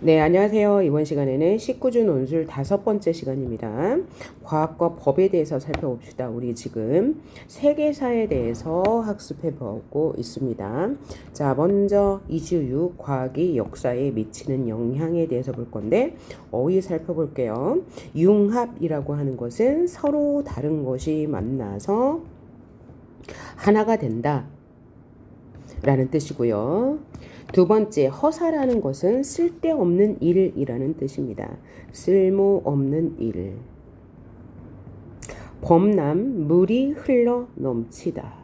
네, 안녕하세요. 이번 시간에는 19주 논술 5번째 시간입니다. 과학과 법에 대해서 살펴봅시다. 우리 지금 세계사에 대해서 학습해 보고 있습니다. 자, 먼저 이주 6 과학이 역사에 미치는 영향에 대해서 볼 건데 어휘 살펴볼게요. 융합이라고 하는 것은 서로 다른 것이 만나서 하나가 된다 라는 뜻이고요. 두 번째, 허사라는 것은 쓸데없는 일이라는 뜻입니다. 쓸모없는 일. 범람, 물이 흘러 넘치다.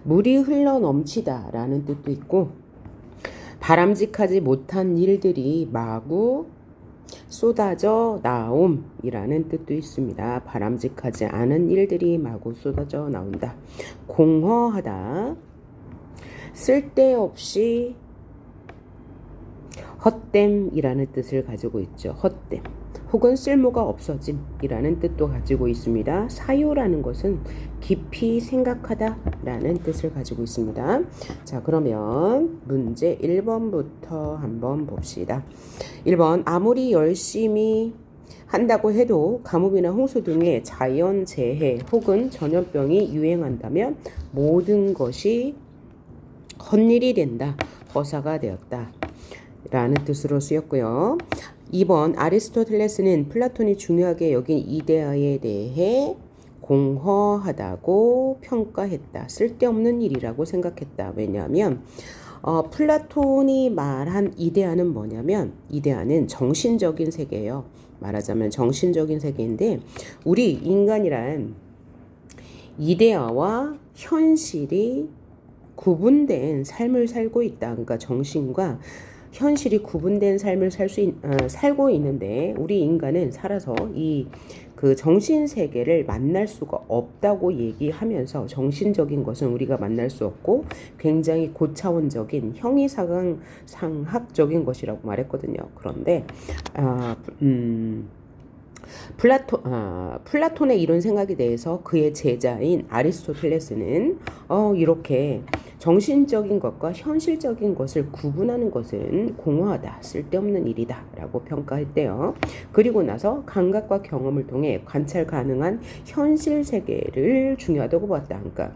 물이 흘러 넘치다 라는 뜻도 있고, 바람직하지 못한 일들이 마구 쏟아져 나옴이라는 뜻도 있습니다. 바람직하지 않은 일들이 마구 쏟아져 나온다. 공허하다. 쓸데없이 헛됨이라는 뜻을 가지고 있죠. 헛됨. 혹은 쓸모가 없어짐이라는 뜻도 가지고 있습니다. 사유라는 것은 깊이 생각하다라는 뜻을 가지고 있습니다. 자, 그러면 문제 1번부터 한번 봅시다. 1번, 아무리 열심히 한다고 해도 가뭄이나 홍수 등의 자연재해 혹은 전염병이 유행한다면 모든 것이 헛일이 된다. 허사가 되었다. 라는 뜻으로 쓰였고요. 2번, 아리스토텔레스는 플라톤이 중요하게 여긴 이데아에 대해 공허하다고 평가했다. 쓸데없는 일이라고 생각했다. 왜냐하면 플라톤이 말한 이데아는 뭐냐면 이데아는 정신적인 세계예요. 말하자면 정신적인 세계인데 우리 인간이란 이데아와 현실이 구분된 삶을 살고 있다. 그러니까 정신과 현실이 구분된 삶을 살고 있는데 우리 인간은 살아서 이 그 정신 세계를 만날 수가 없다고 얘기하면서 정신적인 것은 우리가 만날 수 없고 굉장히 고차원적인 형이상학적인 것이라고 말했거든요. 그런데 플라톤의 이런 생각에 대해서 그의 제자인 아리스토텔레스는 이렇게 정신적인 것과 현실적인 것을 구분하는 것은 공허하다, 쓸데없는 일이다 라고 평가했대요. 그리고 나서 감각과 경험을 통해 관찰 가능한 현실 세계를 중요하다고 봤다. 그러니까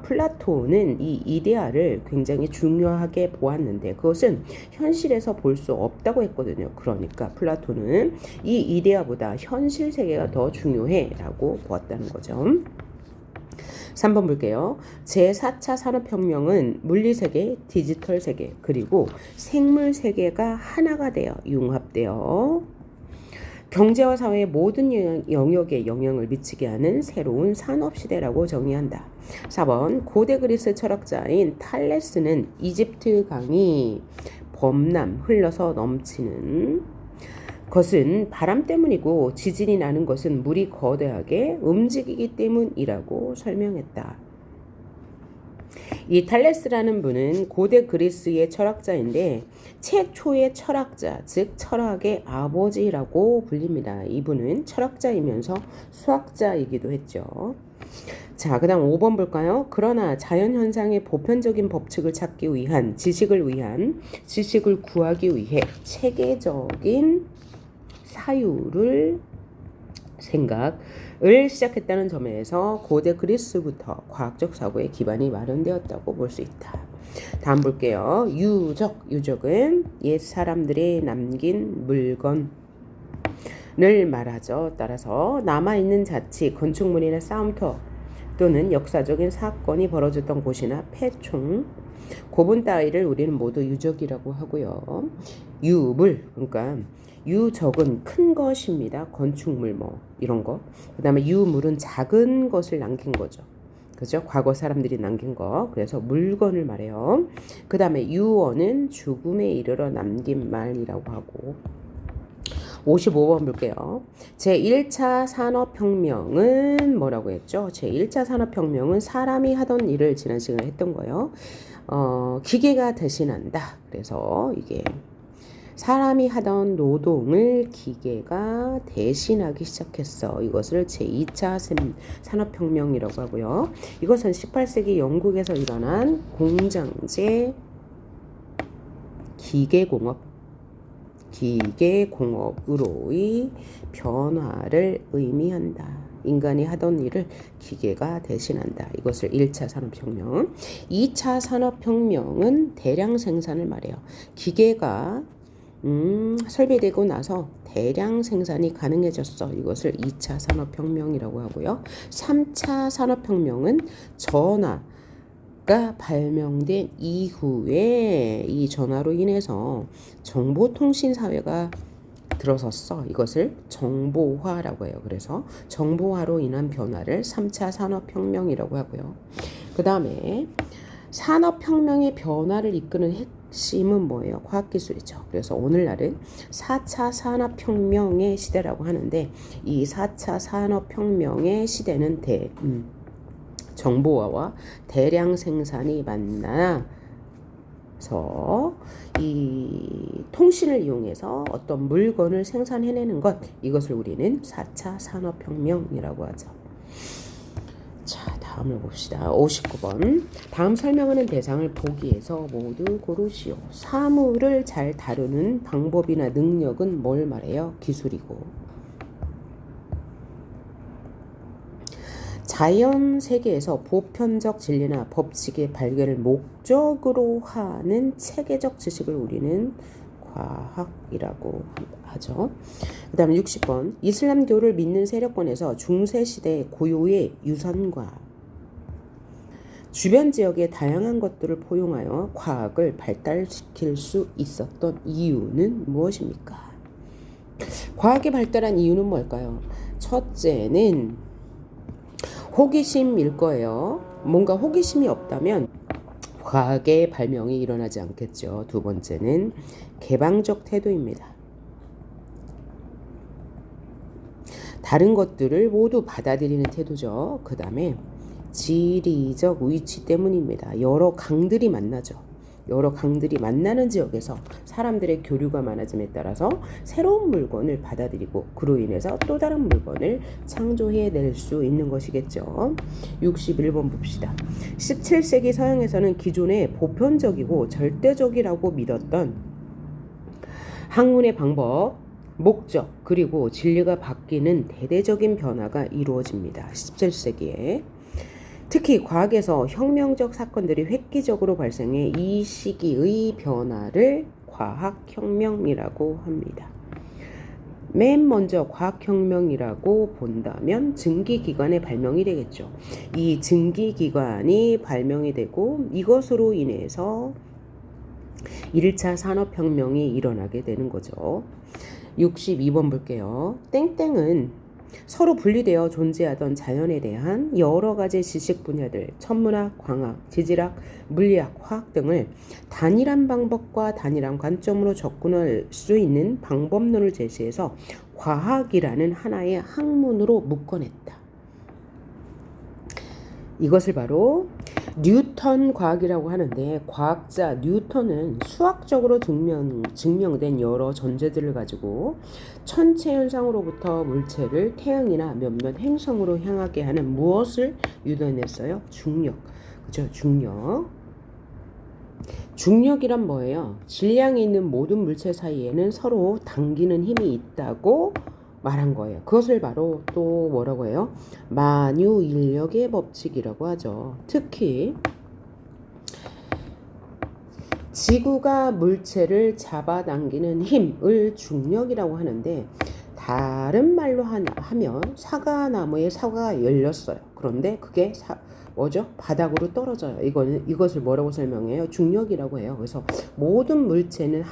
플라톤은 이 이데아를 굉장히 중요하게 보았는데 그것은 현실에서 볼 수 없다고 했거든요. 그러니까 플라톤은 이 이데아보다 현실 세계가 더 중요해 라고 보았다는 거죠. 3번 볼게요. 제4차 산업혁명은 물리세계, 디지털세계, 그리고 생물세계가 하나가 되어 융합되어 경제와 사회의 모든 영역에 영향을 미치게 하는 새로운 산업시대라고 정의한다. 4번, 고대 그리스 철학자인 탈레스는 이집트 강이 범람, 흘러서 넘치는 것은 바람 때문이고 지진이 나는 것은 물이 거대하게 움직이기 때문이라고 설명했다. 이 탈레스라는 분은 고대 그리스의 철학자인데 최초의 철학자, 즉 철학의 아버지라고 불립니다. 이분은 철학자이면서 수학자이기도 했죠. 자, 그 다음 5번 볼까요? 그러나 자연현상의 보편적인 법칙을 찾기 위한 지식을 구하기 위해 체계적인 생각을 시작했다는 점에서 고대 그리스부터 과학적 사고의 기반이 마련되었다고 볼 수 있다. 다음 볼게요. 유적은 옛 사람들이 남긴 물건을 말하죠. 따라서 남아있는 자치, 건축물이나 싸움터 또는 역사적인 사건이 벌어졌던 곳이나 폐총, 고분 따위를 우리는 모두 유적이라고 하고요. 유물, 그러니까 유적은 큰 것입니다. 건축물 이런 거. 그 다음에 유물은 작은 것을 남긴 거죠. 그죠? 과거 사람들이 남긴 거. 그래서 물건을 말해요. 그 다음에 유언은 죽음에 이르러 남긴 말이라고 하고. 55번 볼게요. 제1차 산업혁명은 뭐라고 했죠? 제1차 산업혁명은 사람이 하던 일을 지난 시간에 했던 거예요. 기계가 대신한다. 그래서 이게 사람이 하던 노동을 기계가 대신하기 시작했어. 이것을 제2차 산업혁명이라고 하고요. 이것은 18세기 영국에서 일어난 공장제 기계공업 기계공업으로의 변화를 의미한다. 인간이 하던 일을 기계가 대신한다. 이것을 1차 산업혁명. 2차 산업혁명은 대량 생산을 말해요. 기계가 설비되고 나서 대량 생산이 가능해졌어. 이것을 2차 산업혁명이라고 하고요. 3차 산업혁명은 전화가 발명된 이후에 이 전화로 인해서 정보통신사회가 들어섰어. 이것을 정보화라고 해요. 그래서 정보화로 인한 변화를 3차 산업혁명이라고 하고요. 그 다음에 산업혁명의 변화를 이끄는 핵심은 뭐예요? 과학기술이죠. 그래서 오늘날은 4차 산업혁명의 시대라고 하는데 이 4차 산업혁명의 시대는 정보화와 대량 생산이 만나서 이 통신을 이용해서 어떤 물건을 생산해내는 것, 이것을 우리는 4차 산업혁명이라고 하죠. 자, 다음을 봅시다. 59번. 다음 설명하는 대상을 보기에서 모두 고르시오. 사물을 잘 다루는 방법이나 능력은 뭘 말해요? 기술이고. 자연 세계에서 보편적 진리나 법칙의 발견을 목적으로 하는 체계적 지식을 우리는 과학이라고 하죠. 그 다음에 60번. 이슬람교를 믿는 세력권에서 중세시대 고유의 유산과 주변 지역의 다양한 것들을 포용하여 과학을 발달시킬 수 있었던 이유는 무엇입니까? 과학이 발달한 이유는 뭘까요? 첫째는 호기심일 거예요. 뭔가 호기심이 없다면 과학의 발명이 일어나지 않겠죠. 두 번째는 개방적 태도입니다. 다른 것들을 모두 받아들이는 태도죠. 그 다음에 지리적 위치 때문입니다. 여러 강들이 만나죠. 여러 강들이 만나는 지역에서 사람들의 교류가 많아짐에 따라서 새로운 물건을 받아들이고 그로 인해서 또 다른 물건을 창조해낼 수 있는 것이겠죠. 61번 봅시다. 17세기 서양에서는 기존의 보편적이고 절대적이라고 믿었던 학문의 방법, 목적, 그리고 진리가 바뀌는 대대적인 변화가 이루어집니다. 17세기에. 특히 과학에서 혁명적 사건들이 획기적으로 발생해 이 시기의 변화를 과학혁명이라고 합니다. 맨 먼저 과학혁명이라고 본다면 증기기관의 발명이 되겠죠. 이 증기기관이 발명이 되고 이것으로 인해서 1차 산업혁명이 일어나게 되는 거죠. 62번 볼게요. 땡땡은 서로 분리되어 존재하던 자연에 대한 여러 가지 지식 분야들, 천문학, 광학, 지질학, 물리학, 화학 등을 단일한 방법과 단일한 관점으로 접근할 수 있는 방법론을 제시해서 과학이라는 하나의 학문으로 묶어냈다. 이것을 바로 뉴턴 과학이라고 하는데, 과학자 뉴턴은 수학적으로 증명된 여러 전제들을 가지고 천체 현상으로부터 물체를 태양이나 몇몇 행성으로 향하게 하는 무엇을 유도해냈어요? 중력. 그죠? 중력. 중력이란 뭐예요? 질량이 있는 모든 물체 사이에는 서로 당기는 힘이 있다고 말한 거예요. 그것을 바로 또 뭐라고 해요? 만유인력의 법칙이라고 하죠. 특히 지구가 물체를 잡아당기는 힘을 중력이라고 하는데, 다른 말로 하면 사과나무에 사과가 열렸어요. 그런데 그게 뭐죠? 바닥으로 떨어져요. 이것을 뭐라고 설명해요? 중력이라고 해요. 그래서 모든 물체는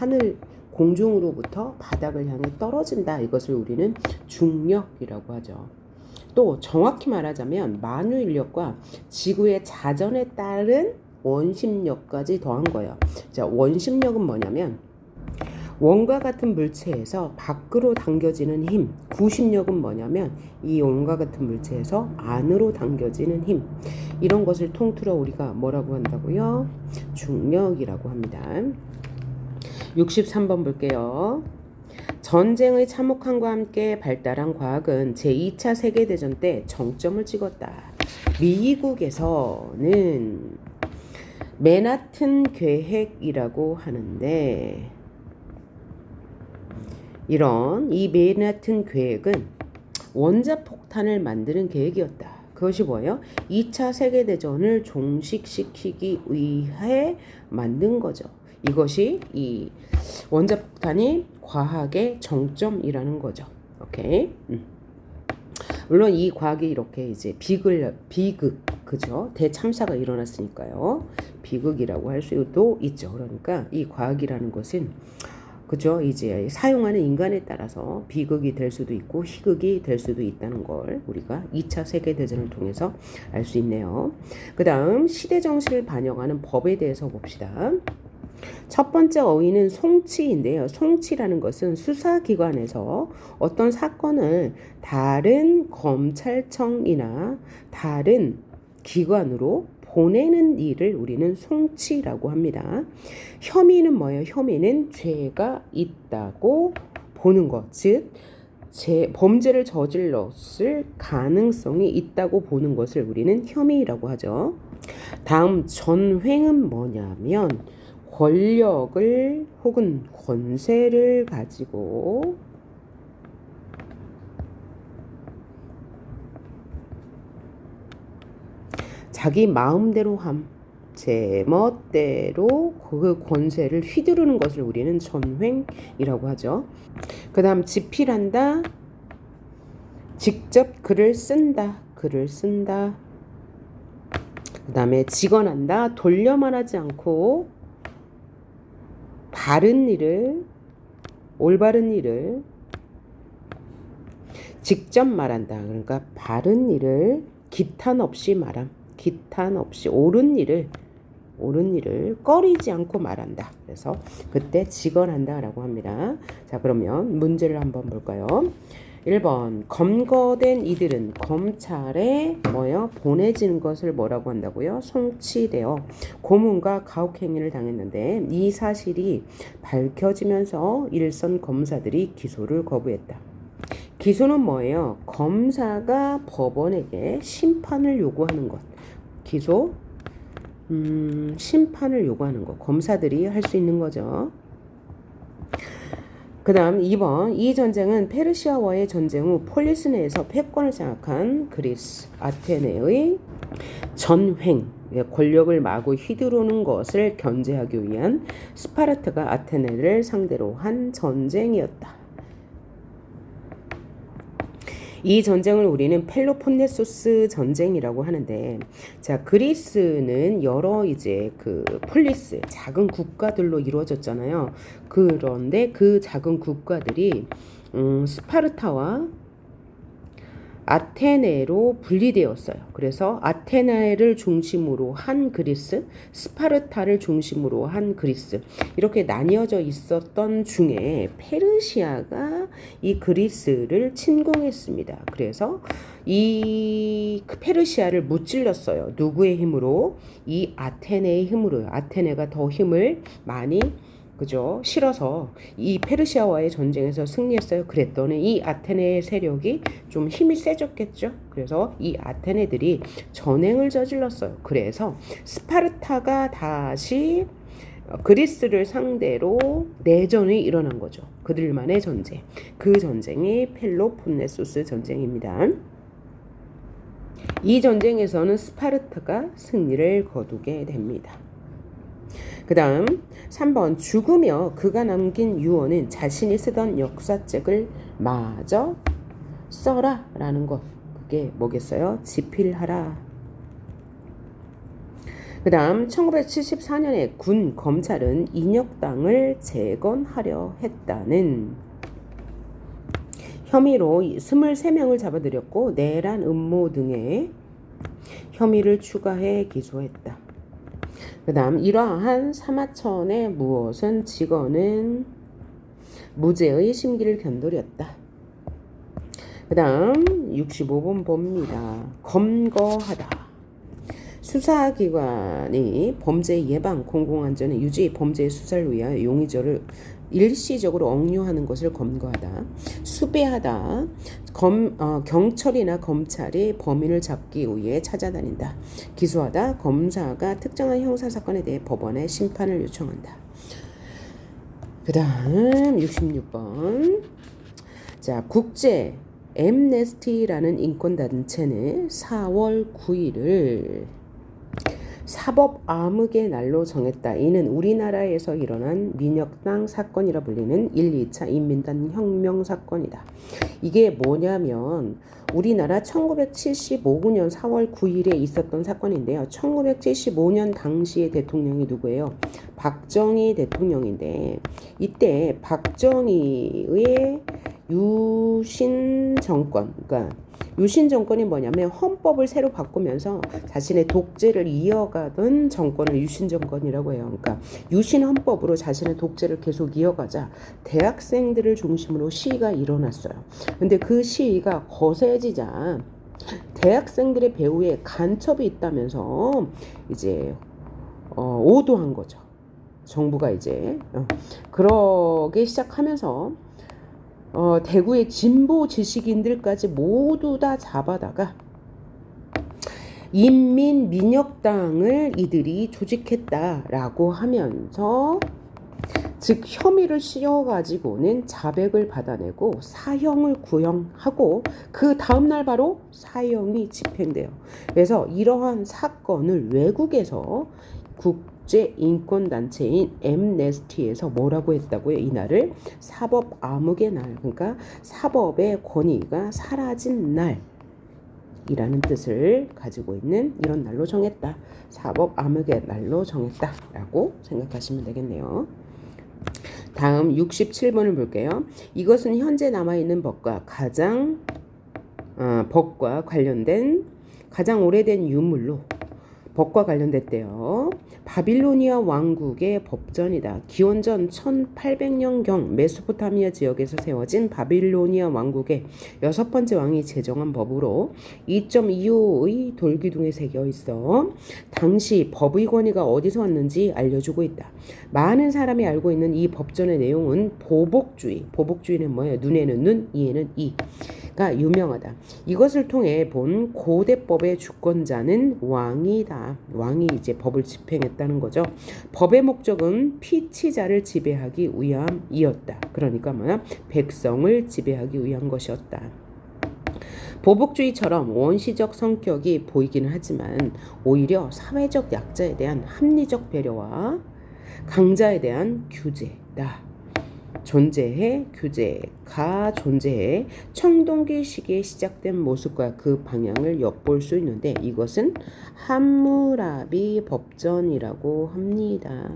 공중으로부터 바닥을 향해 떨어진다. 이것을 우리는 중력이라고 하죠. 또 정확히 말하자면 만유인력과 지구의 자전에 따른 원심력까지 더한 거예요. 자, 원심력은 뭐냐면 원과 같은 물체에서 밖으로 당겨지는 힘, 구심력은 뭐냐면 이 원과 같은 물체에서 안으로 당겨지는 힘, 이런 것을 통틀어 우리가 뭐라고 한다고요? 중력이라고 합니다. 63번 볼게요. 전쟁의 참혹함과 함께 발달한 과학은 제2차 세계대전 때 정점을 찍었다. 미국에서는 맨하튼 계획이라고 하는데, 이런 이 맨하튼 계획은 원자폭탄을 만드는 계획이었다. 그것이 뭐예요? 2차 세계대전을 종식시키기 위해 만든 거죠. 이것이 이 원자폭탄이 과학의 정점이라는 거죠. 오케이. 물론 이 과학이 이렇게 이제 비극, 그죠? 대참사가 일어났으니까요. 비극이라고 할 수도 있죠. 그러니까 이 과학이라는 것은 그죠? 이제 사용하는 인간에 따라서 비극이 될 수도 있고 희극이 될 수도 있다는 걸 우리가 2차 세계대전을 통해서 알 수 있네요. 그 다음 시대 정신을 반영하는 법에 대해서 봅시다. 첫 번째 어휘는 송치인데요. 송치라는 것은 수사기관에서 어떤 사건을 다른 검찰청이나 다른 기관으로 보내는 일을 우리는 송치라고 합니다. 혐의는 뭐예요? 혐의는 죄가 있다고 보는 것, 즉 범죄를 저질렀을 가능성이 있다고 보는 것을 우리는 혐의라고 하죠. 다음 전횡은 뭐냐면 권력을 혹은 권세를 가지고 자기 마음대로 제 멋대로 그 권세를 휘두르는 것을 우리는 전횡이라고 하죠. 그 다음 집필한다, 직접 글을 쓴다. 그 다음에 직언한다, 돌려 말하지 않고 바른 일을, 올바른 일을 직접 말한다. 그러니까 바른 일을 기탄 없이 옳은 일을 꺼리지 않고 말한다. 그래서 그때 직언한다라고 합니다. 자, 그러면 문제를 한번 볼까요? 1번 검거된 이들은 검찰에 보내지는 것을 뭐라고 한다고요? 송치되어 고문과 가혹행위를 당했는데 이 사실이 밝혀지면서 일선 검사들이 기소를 거부했다. 기소는 뭐예요? 검사가 법원에게 심판을 요구하는 것. 기소, 심판을 요구하는 것. 검사들이 할 수 있는 거죠. 그 다음 2번 이 전쟁은 페르시아와의 전쟁 후 폴리스 내에서 패권을 장악한 그리스 아테네의 전횡, 권력을 마구 휘두르는 것을 견제하기 위한 스파르타가 아테네를 상대로 한 전쟁이었다. 이 전쟁을 우리는 펠로폰네소스 전쟁이라고 하는데, 자, 그리스는 여러 이제 그 폴리스, 작은 국가들로 이루어졌잖아요. 그런데 그 작은 국가들이 스파르타와 아테네로 분리되었어요. 그래서 아테네를 중심으로 한 그리스, 스파르타를 중심으로 한 그리스, 이렇게 나뉘어져 있었던 중에 페르시아가 이 그리스를 침공했습니다. 그래서 이 페르시아를 무찔렀어요. 누구의 힘으로? 이 아테네의 힘으로요. 아테네가 더 힘을 많이 그죠? 실어서 이 페르시아와의 전쟁에서 승리했어요. 그랬더니 이 아테네의 세력이 좀 힘이 세졌겠죠. 그래서 이 아테네들이 전횡을 저질렀어요. 그래서 스파르타가 다시 그리스를 상대로 내전이 일어난 거죠. 그들만의 전쟁. 그 전쟁이 펠로폰네소스 전쟁입니다. 이 전쟁에서는 스파르타가 승리를 거두게 됩니다. 그 다음 3번 죽으며 그가 남긴 유언은 자신이 쓰던 역사책을 마저 써라 라는 것. 그게 뭐겠어요? 집필하라. 그 다음 1974년에 군 검찰은 인혁당을 재건하려 했다는 혐의로 23명을 잡아들였고 내란 음모 등의 혐의를 추가해 기소했다. 그 다음 이러한 사마천의 무엇은 직언은 무죄의 심기를 견도렸다. 그 다음 65번 봅니다. 검거하다. 수사기관이 범죄 예방, 공공안전의 유지, 범죄 수사를 위하여 용의자를 일시적으로 억류하는 것을 검거하다. 수배하다. 경찰이나 검찰이 범인을 잡기 위해 찾아다닌다. 기소하다. 검사가 특정한 형사사건에 대해 법원에 심판을 요청한다. 그 다음 66번. 자, 국제 엠네스티라는 인권단체는 4월 9일을 사법 암흑의 날로 정했다. 이는 우리나라에서 일어난 민혁당 사건이라 불리는 1, 2차 인민단 혁명 사건이다. 이게 뭐냐면 우리나라 1975년 4월 9일에 있었던 사건인데요. 1975년 당시의 대통령이 누구예요? 박정희 대통령인데 이때 박정희의 유신 정권, 그러니까 유신 정권이 뭐냐면 헌법을 새로 바꾸면서 자신의 독재를 이어가던 정권을 유신 정권이라고 해요. 그러니까 유신 헌법으로 자신의 독재를 계속 이어가자 대학생들을 중심으로 시위가 일어났어요. 근데 그 시위가 거세지자 대학생들의 배후에 간첩이 있다면서 이제 오도한 거죠. 정부가 이제 그러기 시작하면서 대구의 진보 지식인들까지 모두 다 잡아다가 인민민혁당을 이들이 조직했다라고 하면서 즉 혐의를 씌워가지고는 자백을 받아내고 사형을 구형하고 그 다음날 바로 사형이 집행돼요. 그래서 이러한 사건을 외국에서 국제인권단체인 엠네스티에서 뭐라고 했다고요? 이날을 사법 암흑의 날, 그러니까 사법의 권위가 사라진 날이라는 뜻을 가지고 있는 이런 날로 정했다. 사법 암흑의 날로 정했다라고 생각하시면 되겠네요. 다음 67번을 볼게요. 이것은 현재 남아있는 법과 관련된 가장 오래된 유물로 법과 관련됐대요. 바빌로니아 왕국의 법전이다. 기원전 1800년경 메소포타미아 지역에서 세워진 바빌로니아 왕국의 6번째 왕이 제정한 법으로 2.25의 돌기둥에 새겨 있어 당시 법의 권위가 어디서 왔는지 알려주고 있다. 많은 사람이 알고 있는 이 법전의 내용은 보복주의는 뭐예요? 눈에는 눈, 이에는 이가 유명하다. 이것을 통해 본 고대법의 주권자는 왕이다. 왕이 이제 법을 집행했다는 거죠. 법의 목적은 피치자를 지배하기 위함이었다. 그러니까 뭐야? 백성을 지배하기 위한 것이었다. 보복주의처럼 원시적 성격이 보이기는 하지만 오히려 사회적 약자에 대한 합리적 배려와 강자에 대한 규제다. 규제가 존재해 청동기 시기에 시작된 모습과 그 방향을 엿볼 수 있는데 이것은 함무라비 법전이라고 합니다.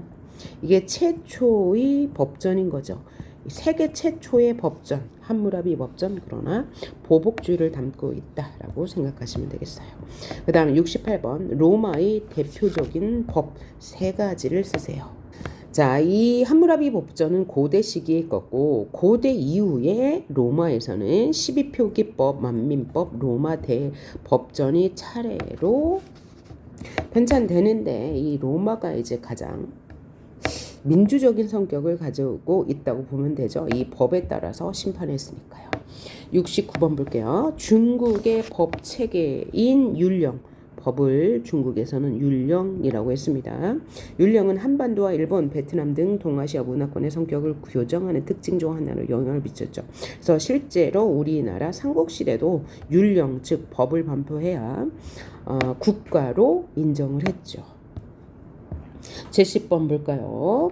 이게 최초의 법전인 거죠. 세계 최초의 법전, 함무라비 법전, 그러나 보복주의를 담고 있다라고 생각하시면 되겠어요. 그 다음 68번 로마의 대표적인 법 3가지를 쓰세요. 자, 이 함무라비 법전은 고대 시기에 거고 고대 이후에 로마에서는 12표기법, 만민법, 로마 대법전이 차례로 편찬되는데 이 로마가 이제 가장 민주적인 성격을 가지고 있다고 보면 되죠. 이 법에 따라서 심판했으니까요. 69번 볼게요. 중국의 법 체계인 율령. 법을 중국에서는 율령이라고 했습니다. 율령은 한반도와 일본, 베트남 등 동아시아 문화권의 성격을 교정하는 특징 중 하나로 영향을 미쳤죠. 그래서 실제로 우리나라 삼국시대도 율령, 즉 법을 반포해야 국가로 인정을 했죠. 70번 볼까요?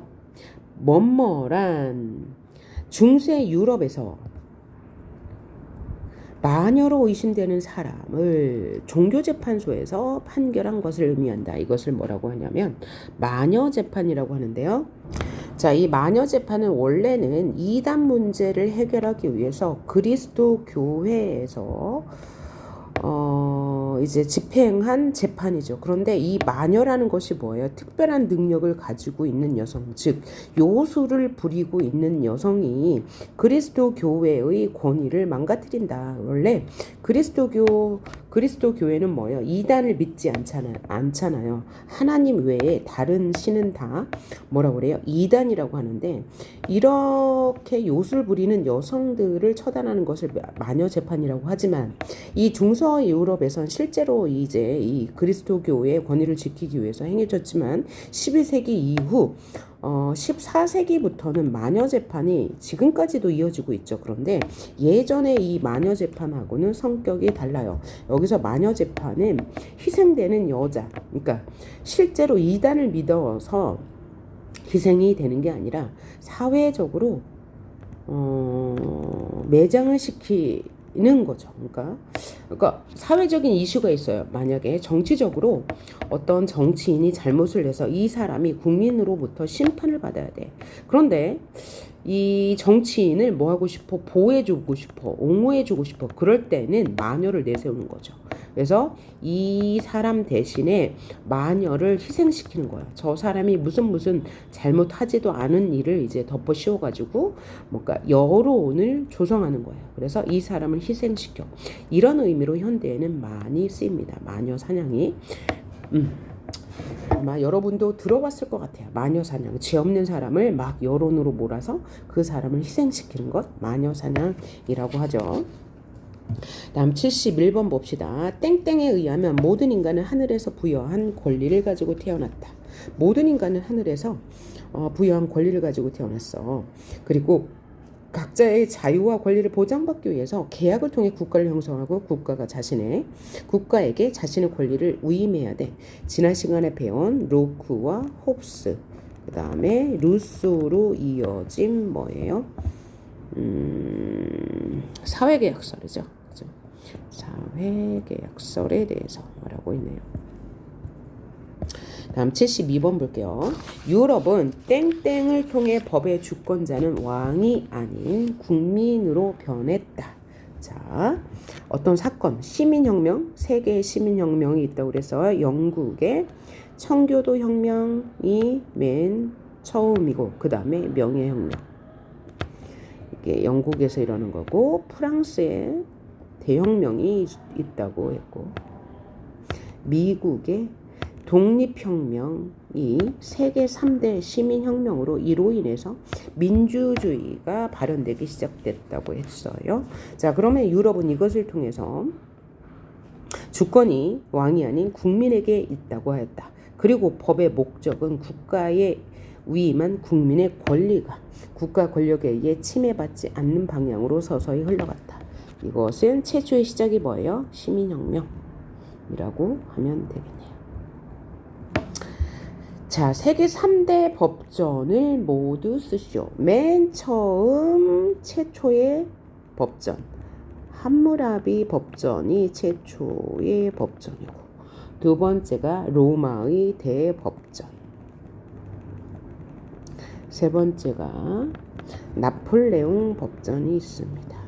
뭐뭐란 중세 유럽에서 마녀로 의심되는 사람을 종교재판소에서 판결한 것을 의미한다. 이것을 뭐라고 하냐면 마녀재판이라고 하는데요. 자, 이 마녀재판은 원래는 이단 문제를 해결하기 위해서 그리스도 교회에서 이제 집행한 재판이죠. 그런데 이 마녀라는 것이 뭐예요? 특별한 능력을 가지고 있는 여성, 즉 요술을 부리고 있는 여성이 그리스도 교회의 권위를 망가뜨린다. 원래 그리스도 교회는 뭐예요? 이단을 믿지 않잖아요. 하나님 외에 다른 신은 다 뭐라고 그래요? 이단이라고 하는데 이렇게 요술 부리는 여성들을 처단하는 것을 마녀 재판이라고 하지만 이 중서 유럽에선 실제로 이제 이 그리스도 교회의 권위를 지키기 위해서 행해졌지만 12세기 이후 14세기부터는 마녀 재판이 지금까지도 이어지고 있죠. 그런데 예전에 이 마녀 재판하고는 성격이 달라요. 여기서 마녀 재판은 희생되는 여자, 그러니까 실제로 이단을 믿어서 희생이 되는 게 아니라 사회적으로 매장을 시키는 거죠. 그러니까 사회적인 이슈가 있어요. 만약에 정치적으로 어떤 정치인이 잘못을 해서 이 사람이 국민으로부터 심판을 받아야 돼. 그런데 이 정치인을 뭐 하고 싶어? 보호해주고 싶어, 옹호해주고 싶어. 그럴 때는 마녀를 내세우는 거죠. 그래서 이 사람 대신에 마녀를 희생시키는 거예요. 저 사람이 무슨 잘못하지도 않은 일을 이제 덮어 씌워가지고 뭔가 여론을 조성하는 거예요. 그래서 이 사람을 희생시켜. 이런 의미로 현대에는 많이 쓰입니다. 마녀 사냥이. 아마 여러분도 들어봤을 것 같아요. 마녀 사냥. 죄 없는 사람을 막 여론으로 몰아서 그 사람을 희생시키는 것. 마녀 사냥이라고 하죠. 다음 71번 봅시다. 땡땡에 의하면 모든 인간은 하늘에서 부여한 권리를 가지고 태어났다. 모든 인간은 하늘에서 부여한 권리를 가지고 태어났어. 그리고 각자의 자유와 권리를 보장받기 위해서 계약을 통해 국가를 형성하고 국가에게 자신의 권리를 위임해야 돼. 지난 시간에 배운 로크와 홉스, 그 다음에 루소로 이어진 뭐예요? 사회계약설이죠. 그죠? 사회계약설에 대해서 말하고 있네요. 다음 72번 볼게요. 유럽은 땡땡을 통해 법의 주권자는 왕이 아닌 국민으로 변했다. 자, 어떤 사건, 시민혁명, 세계의 시민혁명이 있다고 그래서 영국의 청교도 혁명이 맨 처음이고 그 다음에 명예혁명. 이게 영국에서 일어난 거고 프랑스에 대혁명이 있다고 했고 미국의 독립혁명이 세계 3대 시민혁명으로 이로 인해서 민주주의가 발현되기 시작됐다고 했어요. 자, 그러면 유럽은 이것을 통해서 주권이 왕이 아닌 국민에게 있다고 하였다. 그리고 법의 목적은 국가에 위임한 국민의 권리가 국가 권력에 의해 침해받지 않는 방향으로 서서히 흘러갔다. 이것은 최초의 시작이 뭐예요? 시민혁명이라고 하면 되겠네요. 자, 세계 3대 법전을 모두 쓰시오. 맨 처음 최초의 법전 함무라비 법전이 최초의 법전이고 두 번째가 로마의 대법전, 세 번째가 나폴레옹 법전이 있습니다.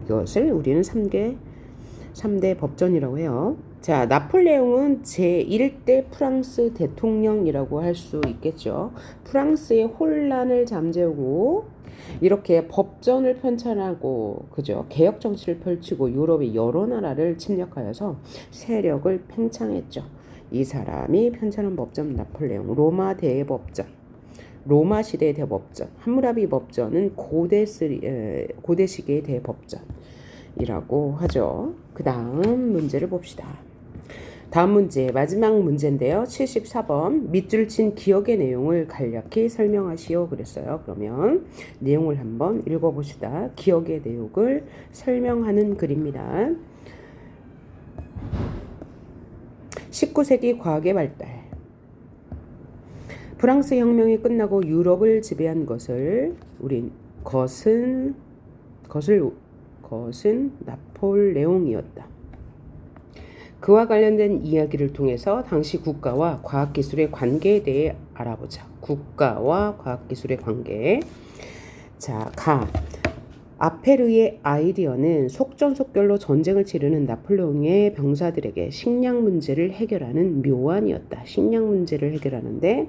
이것을 우리는 3대 법전이라고 해요. 자, 나폴레옹은 제1대 프랑스 대통령이라고 할 수 있겠죠. 프랑스의 혼란을 잠재우고 이렇게 법전을 편찬하고 그죠? 개혁 정치를 펼치고 유럽의 여러 나라를 침략하여서 세력을 팽창했죠. 이 사람이 편찬한 법전 나폴레옹, 로마 대법전, 로마 시대의 대법전, 함무라비 법전은 고대 시기의 대법전이라고 하죠. 그 다음 문제를 봅시다. 다음 문제, 마지막 문제인데요. 74번, 밑줄 친 기억의 내용을 간략히 설명하시오 그랬어요. 그러면 내용을 한번 읽어봅시다. 기억의 내용을 설명하는 글입니다. 19세기 과학의 발달. 프랑스 혁명이 끝나고 유럽을 지배한 것은 나폴레옹이었다. 그와 관련된 이야기를 통해서 당시 국가와 과학기술의 관계에 대해 알아보자. 국가와 과학기술의 관계. 자, 아페르의 아이디어는 속전속결로 전쟁을 치르는 나폴레옹의 병사들에게 식량 문제를 해결하는 묘안이었다. 식량 문제를 해결하는데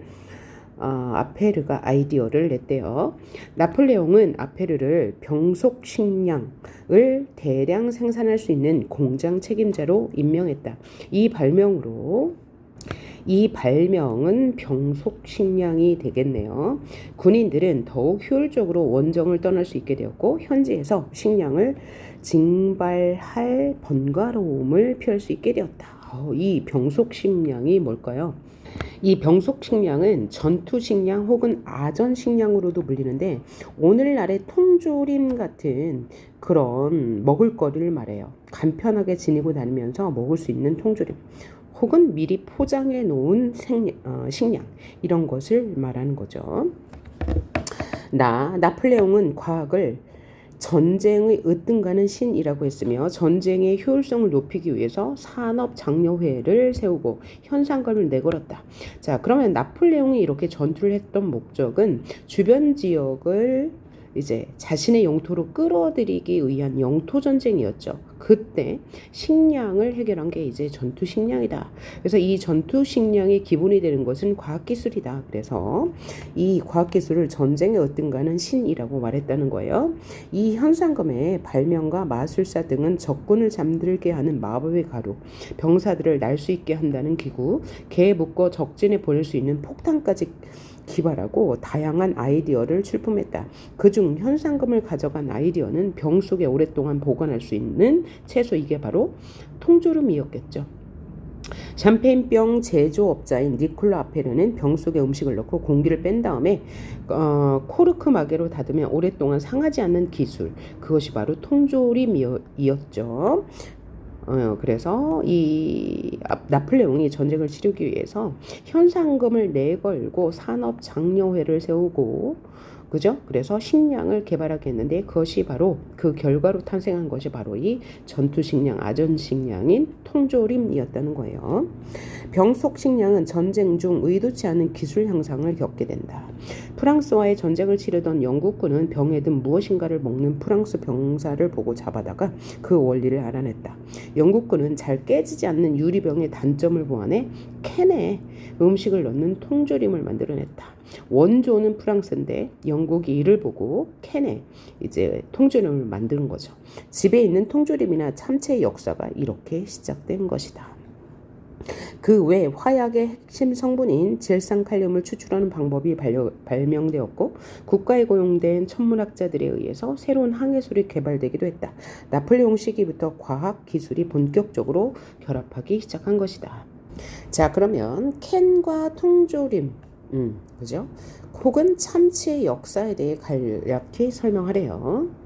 아페르가 아이디어를 냈대요. 나폴레옹은 아페르를 병속 식량을 대량 생산할 수 있는 공장 책임자로 임명했다. 이 발명은 병속 식량이 되겠네요. 군인들은 더욱 효율적으로 원정을 떠날 수 있게 되었고 현지에서 식량을 징발할 번거로움을 피할 수 있게 되었다. 이 병속식량이 뭘까요? 이 병속식량은 전투식량 혹은 아전식량으로도 불리는데 오늘날의 통조림 같은 그런 먹을거리를 말해요. 간편하게 지니고 다니면서 먹을 수 있는 통조림 혹은 미리 포장해 놓은 식량 이런 것을 말하는 거죠. 나폴레옹은 과학을 전쟁의 으뜸가는 신이라고 했으며 전쟁의 효율성을 높이기 위해서 산업장려회를 세우고 현상금을 내걸었다. 자, 그러면 나폴레옹이 이렇게 전투를 했던 목적은 주변 지역을 이제 자신의 영토로 끌어들이기 위한 영토 전쟁이었죠. 그때 식량을 해결한 게 이제 전투 식량이다. 그래서 이 전투 식량의 기본이 되는 것은 과학 기술이다. 그래서 이 과학 기술을 전쟁에 얻든가는 신이라고 말했다는 거예요. 이 현상금의 발명가 마술사 등은 적군을 잠들게 하는 마법의 가루, 병사들을 날 수 있게 한다는 기구, 개에 묶어 적진에 보낼 수 있는 폭탄까지 기발하고 다양한 아이디어를 출품했다. 그중 현상금을 가져간 아이디어는 병 속에 오랫동안 보관할 수 있는 채소, 이게 바로 통조림이었겠죠. 샴페인병 제조업자인 니콜라 아페르는 병 속에 음식을 넣고 공기를 뺀 다음에 코르크 마개로 닫으면 오랫동안 상하지 않는 기술, 그것이 바로 통조림이었죠. 그래서 이 나폴레옹이 전쟁을 치르기 위해서 현상금을 내걸고 산업장려회를 세우고, 그죠? 그래서 식량을 개발하게 했는데 그것이 바로 그 결과로 탄생한 것이 바로 이 전투식량, 아전식량인 통조림이었다는 거예요. 병속 식량은 전쟁 중 의도치 않은 기술 향상을 겪게 된다. 프랑스와의 전쟁을 치르던 영국군은 병에 든 무엇인가를 먹는 프랑스 병사를 보고 잡아다가 그 원리를 알아냈다. 영국군은 잘 깨지지 않는 유리병의 단점을 보완해 캔에 음식을 넣는 통조림을 만들어냈다. 원조는 프랑스인데 영국이 이를 보고 캔에 이제 통조림을 만드는 거죠. 집에 있는 통조림이나 참치의 역사가 이렇게 시작된 것이다. 그 외 화약의 핵심 성분인 질산칼륨을 추출하는 방법이 발명되었고 국가에 고용된 천문학자들에 의해서 새로운 항해술이 개발되기도 했다. 나폴레옹 시기부터 과학 기술이 본격적으로 결합하기 시작한 것이다. 자, 그러면 캔과 통조림, 그죠? 혹은 참치의 역사에 대해 간략히 설명하래요.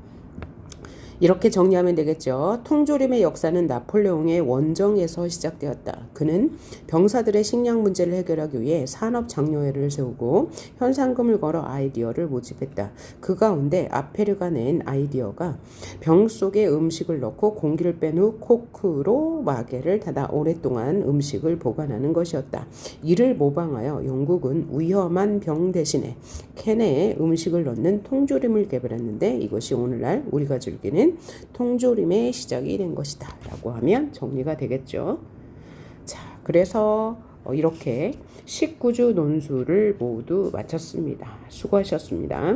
이렇게 정리하면 되겠죠. 통조림의 역사는 나폴레옹의 원정에서 시작되었다. 그는 병사들의 식량 문제를 해결하기 위해 산업장려회를 세우고 현상금을 걸어 아이디어를 모집했다. 그 가운데 아페르가 낸 아이디어가 병 속에 음식을 넣고 공기를 뺀 후 코크로 마개를 닫아 오랫동안 음식을 보관하는 것이었다. 이를 모방하여 영국은 위험한 병 대신에 캔에 음식을 넣는 통조림을 개발했는데 이것이 오늘날 우리가 즐기는 통조림의 시작이 된 것이다 라고 하면 정리가 되겠죠. 자, 그래서 이렇게 19주 논술을 모두 마쳤습니다. 수고하셨습니다.